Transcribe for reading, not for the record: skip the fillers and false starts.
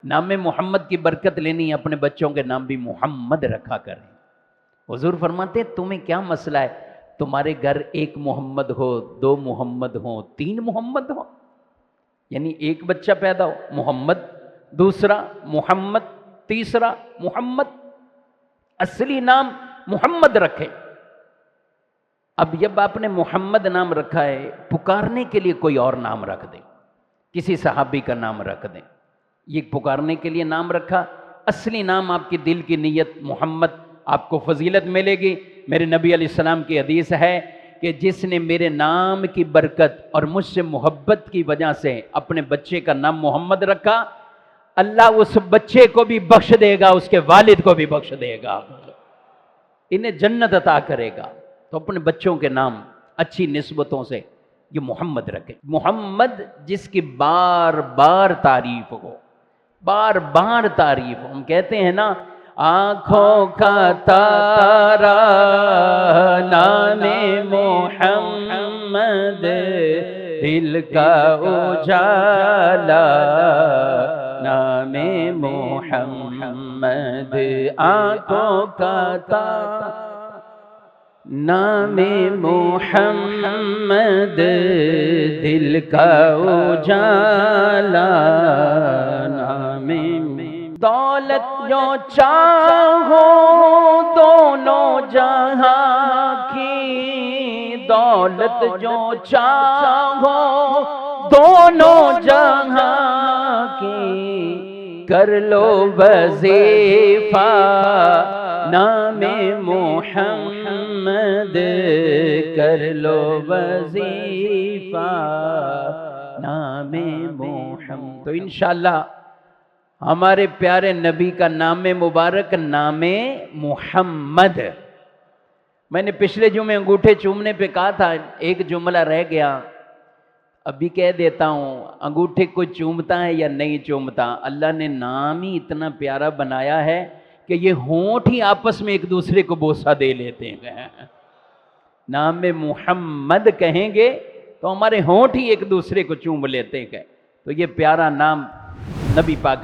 نام محمد کی برکت لینی ہے، اپنے بچوں کے نام بھی محمد رکھا کریں۔ حضور فرماتے ہیں تمہیں کیا مسئلہ ہے، تمہارے گھر ایک محمد ہو، دو محمد ہو، تین محمد ہو، یعنی ایک بچہ پیدا ہو محمد، دوسرا محمد، تیسرا محمد، اصلی نام محمد رکھے۔ اب جب آپ نے محمد نام رکھا ہے، پکارنے کے لیے کوئی اور نام رکھ دیں، کسی صحابی کا نام رکھ دیں، یہ پکارنے کے لیے نام رکھا، اصلی نام آپ کی دل کی نیت محمد، آپ کو فضیلت ملے گی۔ میرے نبی علیہ السلام کی حدیث ہے کہ جس نے میرے نام کی برکت اور مجھ سے محبت کی وجہ سے اپنے بچے کا نام محمد رکھا، اللہ اس بچے کو بھی بخش دے گا، اس کے والد کو بھی بخش دے گا، انہیں جنت عطا کرے گا۔ تو اپنے بچوں کے نام اچھی نسبتوں سے یہ محمد رکھے۔ محمد جس کی بار بار تعریف ہو، بار بار تعریف ہو۔ ہم کہتے ہیں نا آنکھوں کا تارا نام محمد، دل کا اجالا نام محمد، آنکھوں کا تارا نام محمد، دل کا اجالا نام۔ دولت جو چاہو دونوں جہاں کی، دولت جو چاہو دونوں جہاں کی، کر لو وظیفہ نام محمد، کر لو وظیفہ نام محمد۔ تو انشاءاللہ ہمارے پیارے نبی کا نام مبارک نام محمد۔ میں نے پچھلے جمعے انگوٹھے چومنے پہ کہا تھا، ایک جملہ رہ گیا، ابھی کہہ دیتا ہوں، انگوٹھے کو چومتا ہے یا نہیں چومتا، اللہ نے نام ہی اتنا پیارا بنایا ہے کہ یہ ہونٹ ہی آپس میں ایک دوسرے کو بوسہ دے لیتے ہیں۔ نام محمد کہیں گے تو ہمارے ہونٹ ہی ایک دوسرے کو چوم لیتے ہیں۔ تو یہ پیارا نام نبی پاک